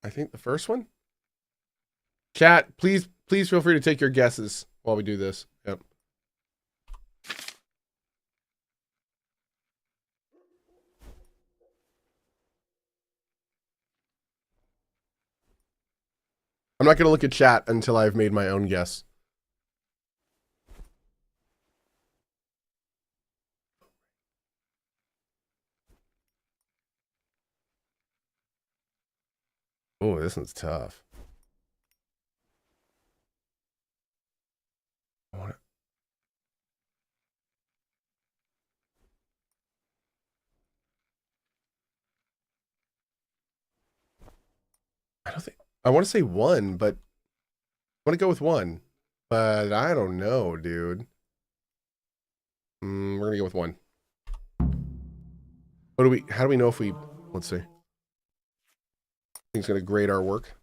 I think the first one. Chat, please feel free to take your guesses while we do this. Yep. I'm not going to look at chat until I've made my own guess. Oh, this one's tough. I don't think I want to say one, but I want to go with one, but I don't know, dude. We're gonna go with one. How do we know if we, let's see. I think it's gonna grade our work.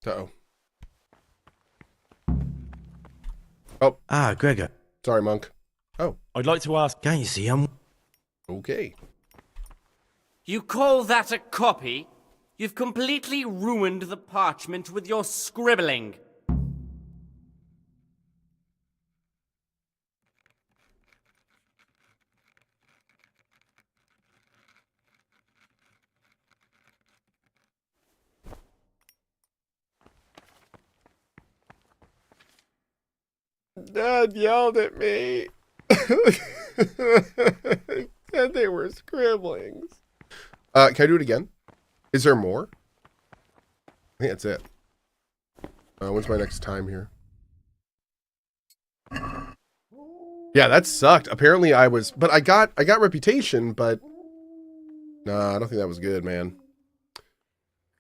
Uh-oh. Oh. Ah, Gregor. Sorry, Monk. Oh. I'd like to ask, can't you see him? Okay. You call that a copy? You've completely ruined the parchment with your scribbling. Dad yelled at me. Said they were scribblings. Can I do it again? Is there more? I think that's it. When's my next time here? Yeah, that sucked. Apparently I was, but I got reputation, but nah, I don't think that was good, man.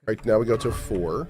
Right, now we go to 4.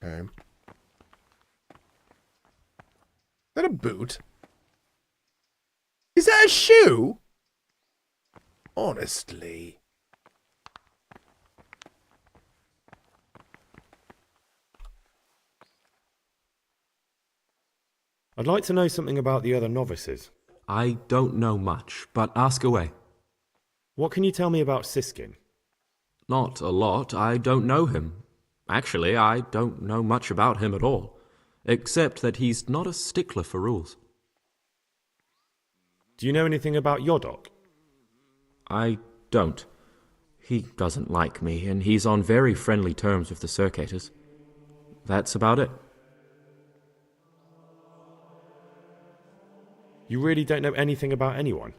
Okay. Is that a boot? Is that a shoe? Honestly. I'd like to know something about the other novices. I don't know much, but ask away. What can you tell me about Siskin? Not a lot. I don't know him. Actually, I don't know much about him at all, except that he's not a stickler for rules. Do you know anything about Yodok? I don't. He doesn't like me, and he's on very friendly terms with the circators. That's about it. You really don't know anything about anyone?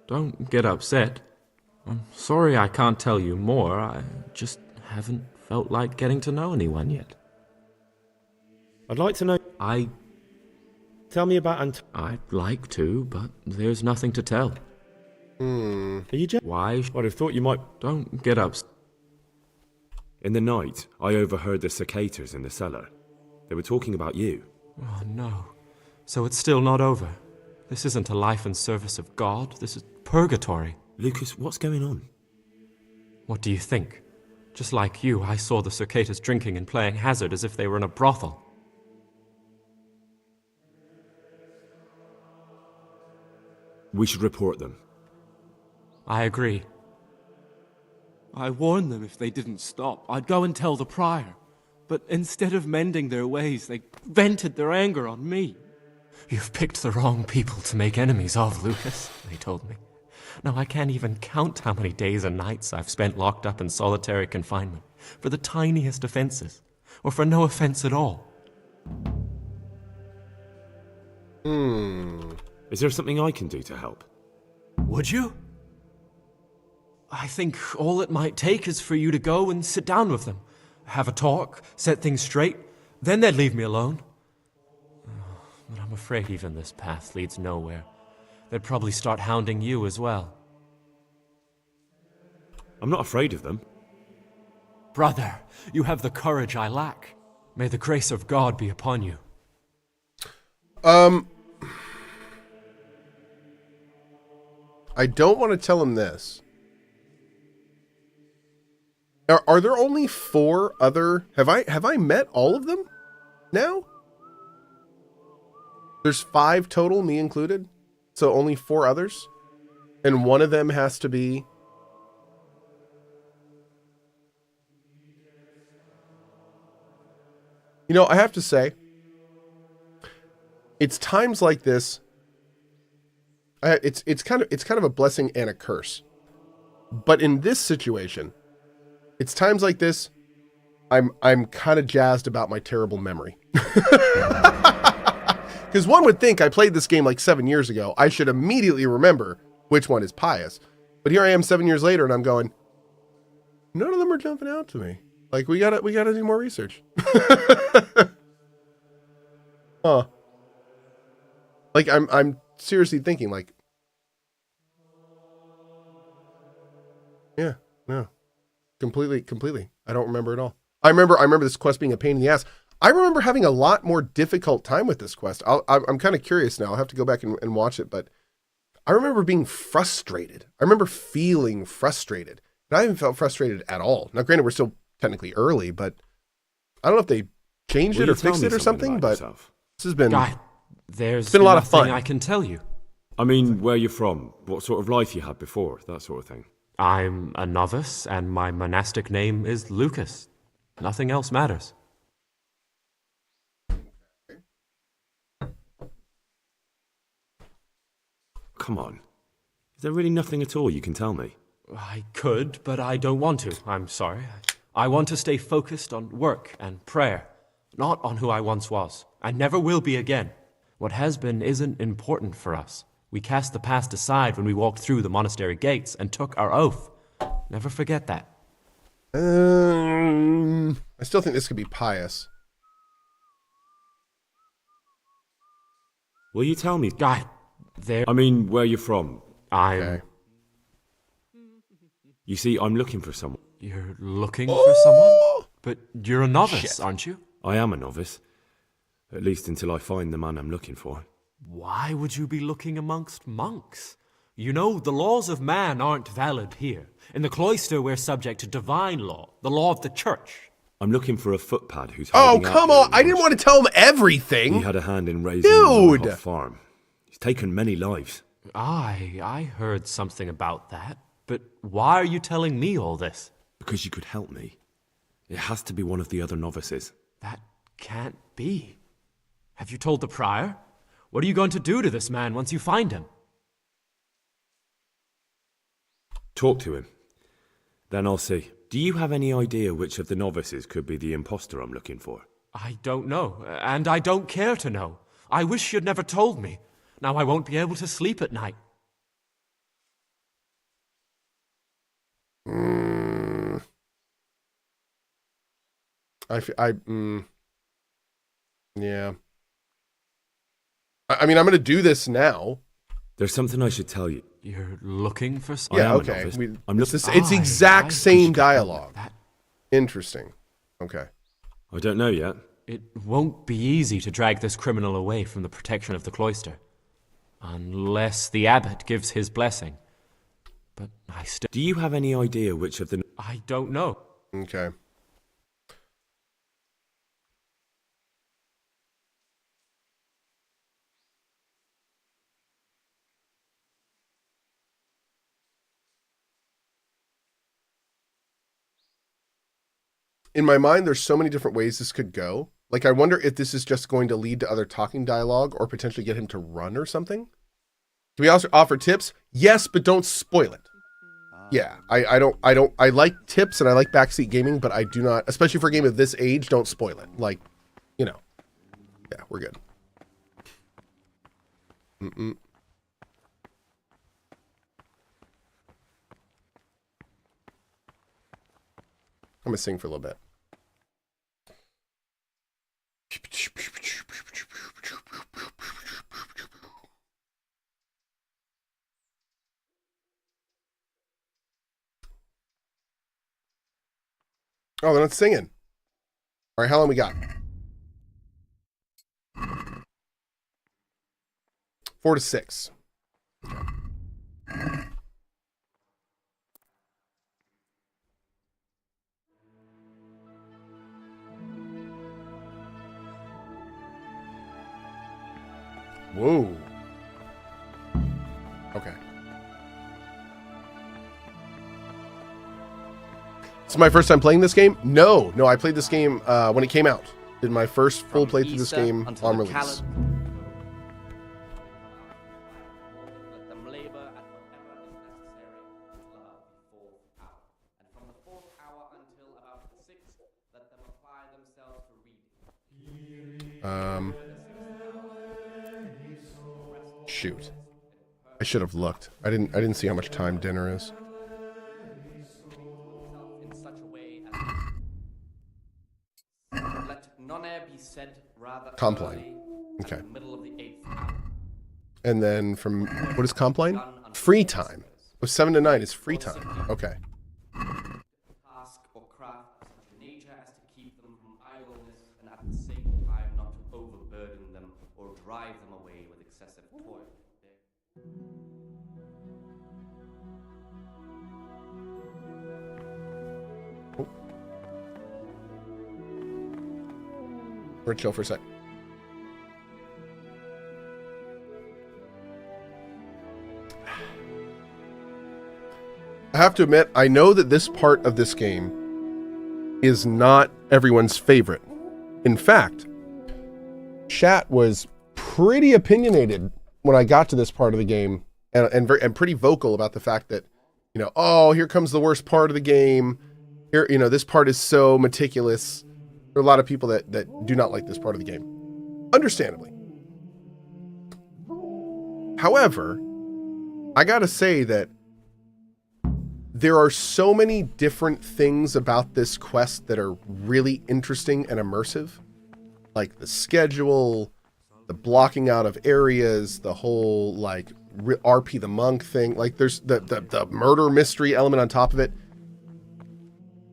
Don't get upset. I'm sorry I can't tell you more. I just haven't felt like getting to know anyone yet. I'd like to know... Tell me about I'd like to, but there's nothing to tell. Are you just... Why? I'd have thought you might... Don't get upset. In the night, I overheard the circators in the cellar. They were talking about you. Oh, no. So it's still not over. This isn't a life in service of God. This is purgatory. Lucas, what's going on? What do you think? Just like you, I saw the circators drinking and playing hazard as if they were in a brothel. We should report them. I agree. I warned them if they didn't stop, I'd go and tell the prior. But instead of mending their ways, they vented their anger on me. You've picked the wrong people to make enemies of, Lucas, they told me. Now, I can't even count how many days and nights I've spent locked up in solitary confinement for the tiniest offenses, or for no offense at all. Is there something I can do to help? Would you? I think all it might take is for you to go and sit down with them, have a talk, set things straight, then they'd leave me alone. But I'm afraid even this path leads nowhere. They'd probably start hounding you as well. I'm not afraid of them. Brother, you have the courage I lack. May the grace of God be upon you. I don't want to tell him this. Are there only 4 other... Have I met all of them now? There's 5 total, me included. So only 4 others? And one of them has to be... You know, I have to say, it's times like this... It's kind of a blessing and a curse. But in this situation, it's times like this, I'm kind of jazzed about my terrible memory. Because one would think I played this game like 7 years ago. I should immediately remember which one is pious. But here I am 7 years later and I'm going, none of them are jumping out to me. Like, we gotta do more research. Huh. Like, I'm seriously thinking, like, yeah, no, completely. I don't remember at all. I remember this quest being a pain in the ass. I remember having a lot more difficult time with this quest. I'm kind of curious now. I'll have to go back and watch it, but I remember being frustrated. I remember feeling frustrated. And I haven't felt frustrated at all. Now, granted, we're still technically early, but I don't know if they changed it or fixed it or something, but this has been... Guy, there's been a lot of fun. nothing I can tell you. I mean, where you're from, what sort of life you had before, that sort of thing. I'm a novice, and my monastic name is Lucas. Nothing else matters. Come on. Is there really nothing at all you can tell me? I could, but I don't want to. I'm sorry. I want to stay focused on work and prayer, not on who I once was. I never will be again. What has been isn't important for us. We cast the past aside when we walked through the monastery gates and took our oath. Never forget that. I still think this could be pious. Will you tell me? Guy, there... I mean, where you're from. Okay. You see, I'm looking for someone. You're looking for someone? But you're a novice, aren't you? I am a novice. At least until I find the man I'm looking for. Why would you be looking amongst monks? You know, the laws of man aren't valid here. In the cloister, we're subject to divine law, the law of the church. I'm looking for a footpad who's Oh, hiding out come here on. in the I didn't want to tell him everything. He had a hand in raising Dude! the farm. He's taken many lives. I heard something about that. But why are you telling me all this? Because you could help me. It has to be one of the other novices. That can't be. Have you told the prior? What are you going to do to this man once you find him? Talk to him. Then I'll see. Do you have any idea which of the novices could be the impostor I'm looking for? I don't know, and I don't care to know. I wish you'd never told me. Now I won't be able to sleep at night. Yeah. I mean, I'm going to do this now. There's something I should tell you. You're looking for something? Yeah, I am a okay. novice. We- I'm it's, looking. the- it's the exact same dialogue. That Interesting. Okay. I don't know yet. it won't be easy to drag this criminal away from the protection of the cloister. Unless the abbot gives his blessing. But I still... Do you have any idea which of the... I don't know. Okay. In my mind, there's so many different ways this could go. Like, I wonder if this is just going to lead to other talking dialogue or potentially get him to run or something. Do we also offer tips? Yes, but don't spoil it. Yeah, I like tips and I like backseat gaming, but I do not, especially for a game of this age, don't spoil it. Like, you know. Yeah, we're good. I'm gonna sing for a little bit. Oh, they're not singing. All right, how long we got? 4 to 6. Whoa. Okay. It's my first time playing this game? No, I played this game when it came out. Did my first full playthrough this game on release. Shoot. I should have looked. I didn't see how much time dinner is. Compline. Okay. And then from, what is Compline? Free time. Oh, 7 to 9 is free time. Okay. Task or craft of such a nature as to keep them from idleness and at the same time not to overburden them or drive them away with excessive toil. Oh. We're chill for a sec. I have to admit, I know that this part of this game is not everyone's favorite. In fact, chat was pretty opinionated when I got to this part of the game, and pretty vocal about the fact that, you know, oh, here comes the worst part of the game. Here, you know, this part is so meticulous. There are a lot of people that do not like this part of the game, understandably. However, I gotta say that there are so many different things about this quest that are really interesting and immersive. Like the schedule, the blocking out of areas, the whole like RP the monk thing. Like there's the murder mystery element on top of it.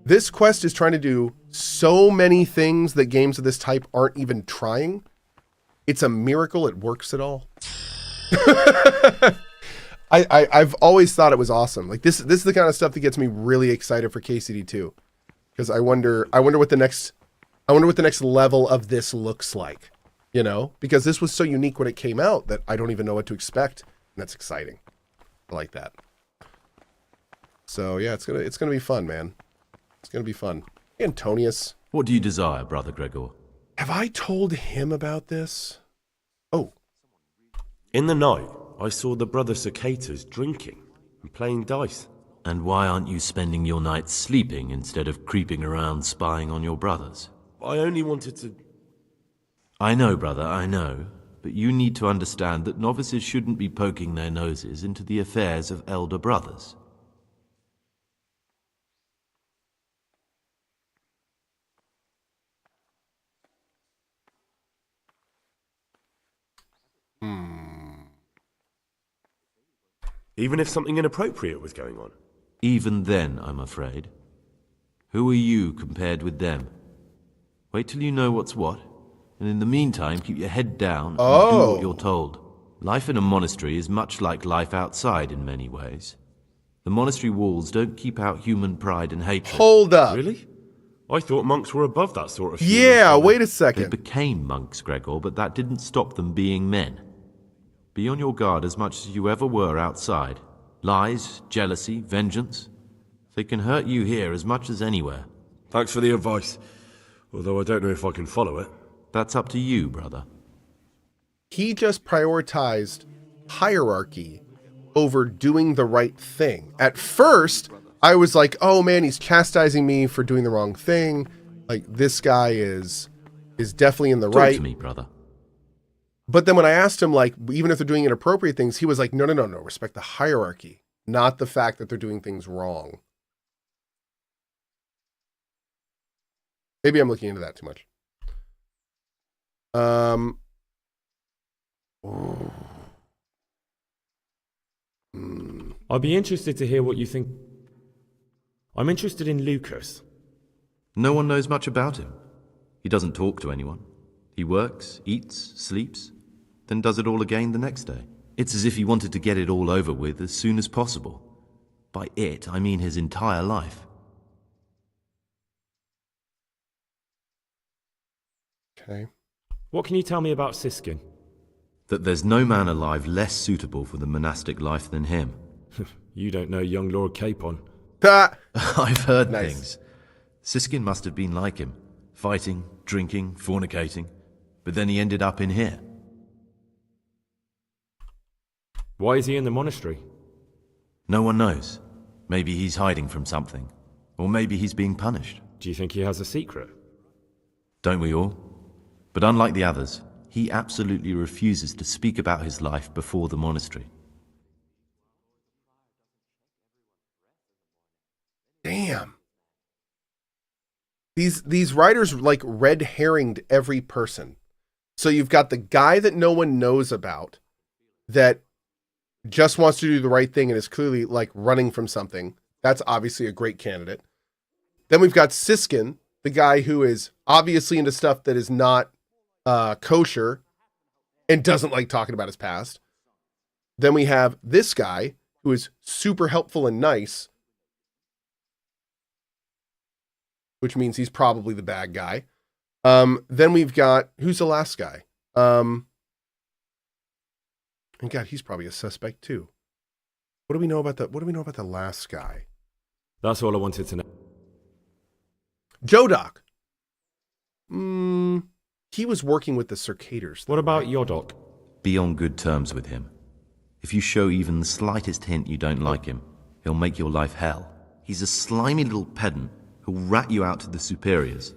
This quest is trying to do so many things that games of this type aren't even trying. It's a miracle it works at all. I've always thought it was awesome. Like this is the kind of stuff that gets me really excited for KCD2, because I wonder what the next level of this looks like, you know, because this was so unique when it came out that I don't even know what to expect, and that's exciting. I like that. So yeah, it's gonna be fun, man. It's gonna be fun. Antonius, what do you desire, Brother Gregor? have I told him about this? Oh, In the night, I saw the brother circators drinking and playing dice. And why aren't you spending your nights sleeping instead of creeping around spying on your brothers? I only wanted to... I know, brother, I know. But you need to understand that novices shouldn't be poking their noses into the affairs of elder brothers. Even if something inappropriate was going on. Even then, I'm afraid. Who are you compared with them? Wait till you know what's what, and in the meantime, keep your head down and do what you're told. Life in a monastery is much like life outside in many ways. The monastery walls don't keep out human pride and hatred. hold up. Really? I thought monks were above that sort of... Yeah, wait a They second. became monks, Gregor, but that didn't stop them being men. Be on your guard as much as you ever were outside. Lies, jealousy, vengeance. They can hurt you here as much as anywhere. Thanks for the advice. Although I don't know if I can follow it. That's up to you, brother. He just prioritized hierarchy over doing the right thing. At first, I was like, oh man, he's chastising me for doing the wrong thing. Like, this guy is definitely in the Talk right. to me, brother. But then when I asked him, like, even if they're doing inappropriate things, he was like, no, respect the hierarchy, not the fact that they're doing things wrong. Maybe I'm looking into that too much. I'd be interested to hear what you think. I'm interested in Lucas. No one knows much about him. He doesn't talk to anyone. He works, eats, sleeps, then does it all again the next day. It's as if he wanted to get it all over with as soon as possible. By it, I mean his entire life. Okay. What can you tell me about Siskin? That there's no man alive less suitable for the monastic life than him. You don't know young Lord Capon. I've heard Nice. things. Siskin must have been like him, fighting, drinking, fornicating, but then he ended up in here. Why is he in the monastery? No one knows. Maybe he's hiding from something, or maybe he's being punished. Do you think he has a secret? Don't we all? But unlike the others, he absolutely refuses to speak about his life before the monastery. Damn. These writers like red herringed every person. So you've got the guy that no one knows about that just wants to do the right thing and is clearly like running from something. That's obviously a great candidate. Then we've got Siskin, the guy who is obviously into stuff that is not kosher and doesn't like talking about his past. Then we have this guy who is super helpful and nice, which means he's probably the bad guy. Then we've got, who's the last guy? And God, he's probably a suspect too. What do we know about the last guy? That's all I wanted to know. Jodoc. He was working with the circators. What about Yodok? Be on good terms with him. If you show even the slightest hint you don't like him, he'll make your life hell. He's a slimy little pedant who'll rat you out to the superiors.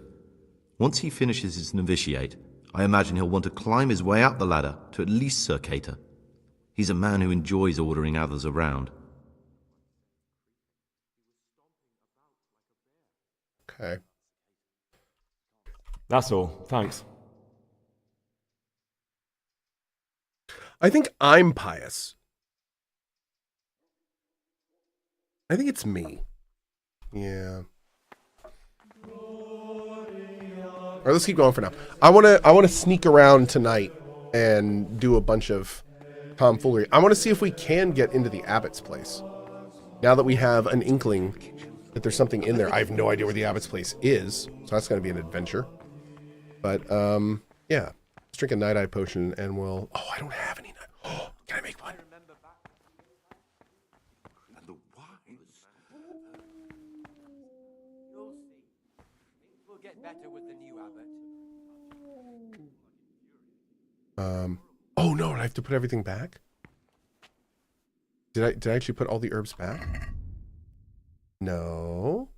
Once he finishes his novitiate, I imagine he'll want to climb his way up the ladder to at least circator. He's a man who enjoys ordering others around. Okay. That's all. Thanks. I think I'm pious. I think it's me. Yeah. All right, let's keep going for now. I want to sneak around tonight and do a bunch of tomfoolery. I want to see if we can get into the abbot's place. Now that we have an inkling that there's something in there. I have no idea where the abbot's place is, so that's going to be an adventure. But yeah, let's drink a night-eye potion and we'll. Oh, I don't have any. Oh, can I make one? And the wise. You'll see. Things will get better with the new abbot. Oh no, I have to put everything back? Did I actually put all the herbs back? No.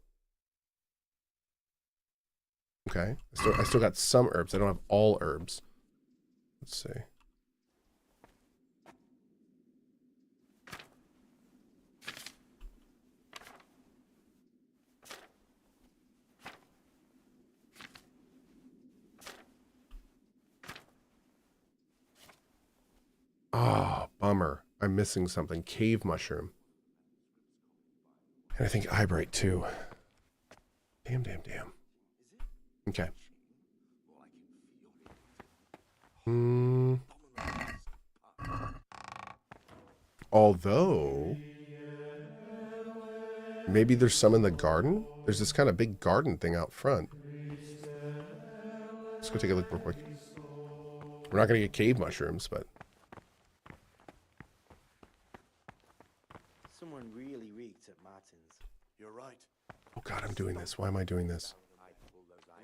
Okay. I still got some herbs. I don't have all herbs. Let's see. Oh, bummer. I'm missing something. Cave mushroom. And I think eyebright too. Damn. Okay. Although, maybe there's some in the garden? There's this kind of big garden thing out front. Let's go take a look real quick. We're not going to get cave mushrooms, but... Someone really reeked at Martin's. You're right. Oh God, I'm doing this. Why am I doing this?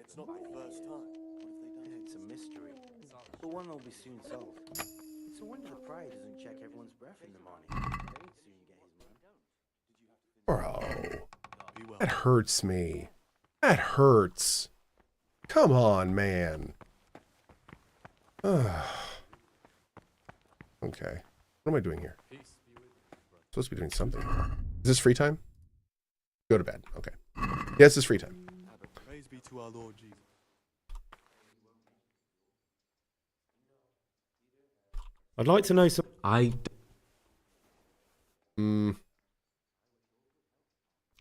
It's not the first time. What have they done? It's a mystery, but one will be soon solved. It's a wonder the prior doesn't check everyone's breath in the morning. They'd soon get his man. Bro. That hurts me. That hurts. Come on, man. Okay. What am I doing here? Supposed to be doing something. Is this free time? Go to bed. Okay. Yes, it's free time. Praise be to our Lord Jesus. I'd like to know some.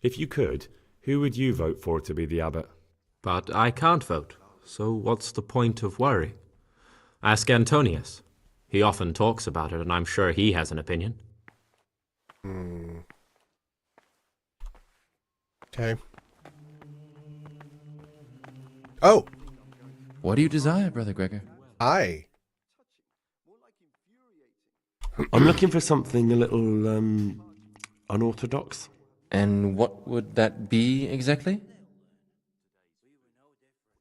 If you could, who would you vote for to be the abbot? But I can't vote, so what's the point of worry? Ask Antonius. He often talks about it, and I'm sure he has an opinion. Okay. Oh, What do you desire, Brother Gregor? hi. I'm looking for something a little unorthodox. And what would that be exactly?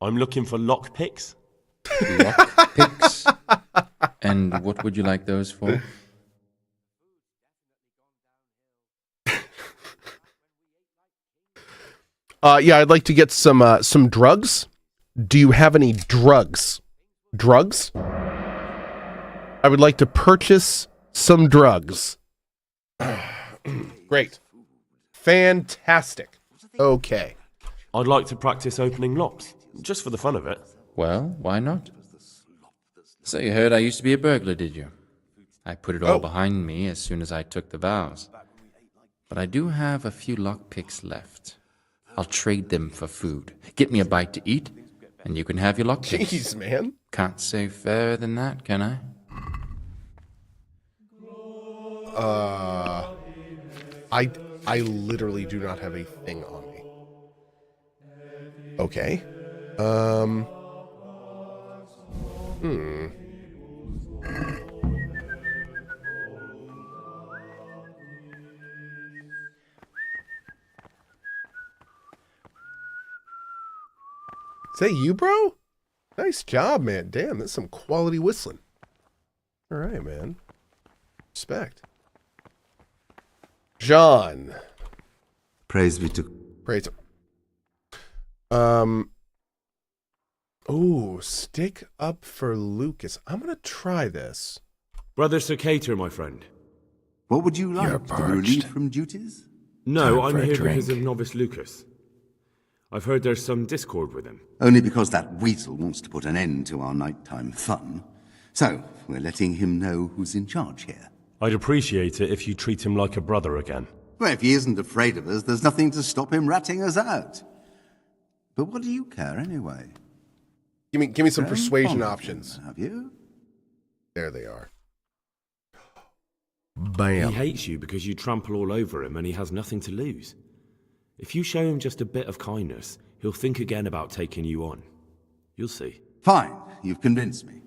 I'm looking for lockpicks. Lockpicks? And what would you like those for? Yeah, I'd like to get some drugs. Do you have any drugs? Drugs? I would like to purchase some drugs. Great. Fantastic. Okay. I'd like to practice opening locks, just for the fun of it. Well, why not? So you heard I used to be a burglar, did you? I put it all behind me as soon as I took the vows. But I do have a few lockpicks left. I'll trade them for food. Get me a bite to eat, and you can have your lockpicks. Jeez, man. Can't say fairer than that, can I? I literally do not have a thing on me. Okay. Is that you, bro? Nice job, man. Damn, that's some quality whistling. All right, man. Respect. John. Praise be to... Praise. Oh, stick up for Lucas. I'm gonna try this. Brother Circator, my friend. What would you like? You're To be relieved parched. from duties? No, Time I'm for a here because drink. of Novice Lucas. I've heard there's some discord with him. Only because that weasel wants to put an end to our nighttime fun. So, we're letting him know who's in charge here. I'd appreciate it if you treat him like a brother again. Well, if he isn't afraid of us, there's nothing to stop him ratting us out. But what do you care anyway? Give me some Grown persuasion fond of options. him, have you? There they are. He Bam. hates you because you trample all over him and he has nothing to lose. If you show him just a bit of kindness, he'll think again about taking you on. You'll see. Fine, you've convinced me.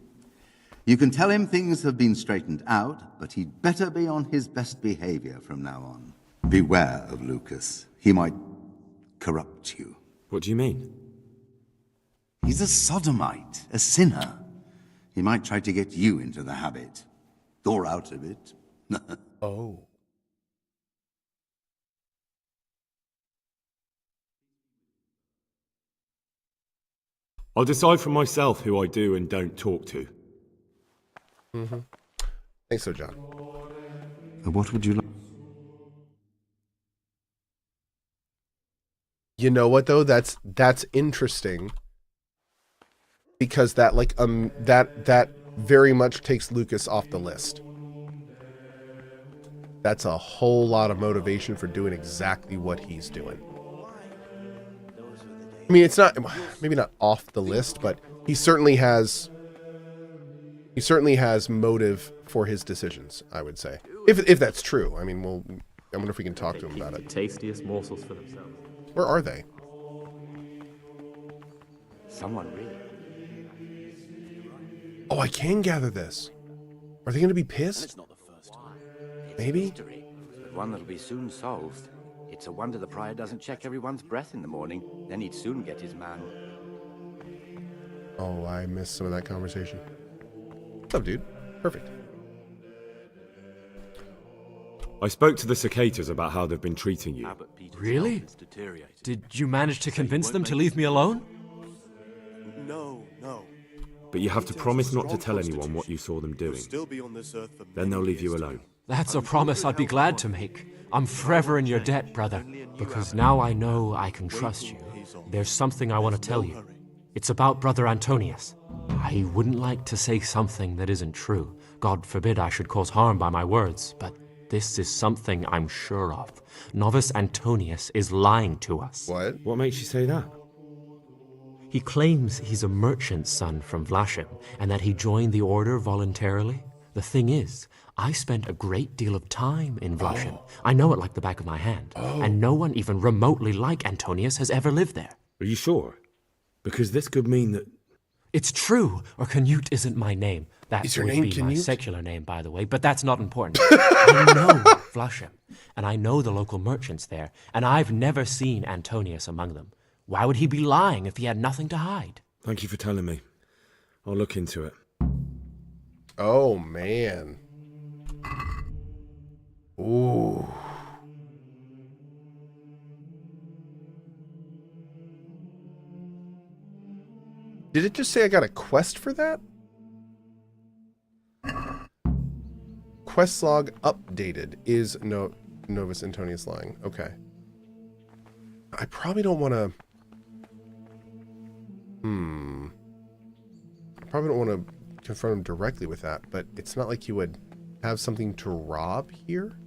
You can tell him things have been straightened out, but he'd better be on his best behavior from now on. Beware of Lucas. He might corrupt you. What do you mean? He's a sodomite, a sinner. He might try to get you into the habit. Or out of it. Oh. I'll decide for myself who I do and don't talk to. Thanks so, John. What would you like? You know what though? That's interesting. Because that that very much takes Lucas off the list. That's a whole lot of motivation for doing exactly what he's doing. I mean, it's not maybe not off the list, but he certainly has motive for his decisions, I would say. If that's true. I mean, I wonder if we can talk to him about The it. tastiest morsels for themselves. Where are they? Someone really. Oh, I can gather this. Are they going to be pissed? It's not the first time. It's Maybe? a mystery, but one that'll be soon solved. It's a wonder the prior doesn't check everyone's breath in the morning. Then he'd soon get his man. Oh, I missed some of that conversation. What's up, dude? Perfect. I spoke to the circators about how they've been treating you. Really? Did you manage to convince them to leave me alone? No. But you have to promise not to tell anyone what you saw them doing. Then they'll leave you alone. That's a promise I'd be glad to make. I'm forever in your debt, brother. Because now I know I can trust you. There's something I want to tell you. It's about Brother Antonius. I wouldn't like to say something that isn't true. God forbid I should cause harm by my words, but this is something I'm sure of. Novice Antonius is lying to us. What? What makes you say that? He claims he's a merchant's son from Vlashim, and that he joined the order voluntarily. The thing is, I spent a great deal of time in Vlashim. I know it like the back of my hand. And no one even remotely like Antonius has ever lived there. Are you sure? Because this could mean that... It's true, or Canute isn't my name. That Is your would name be my Canute? secular name, by the way, but that's not important. I know Vlashim, and I know the local merchants there, and I've never seen Antonius among them. Why would he be lying if he had nothing to hide? Thank you for telling me. I'll look into it. Oh, man. Ooh. Did it just say I got a quest for that? Quest log updated. Is Novice Antonius lying? Okay. I probably don't want to... I probably don't want to confront him directly with that, but it's not like he would have something to rob here.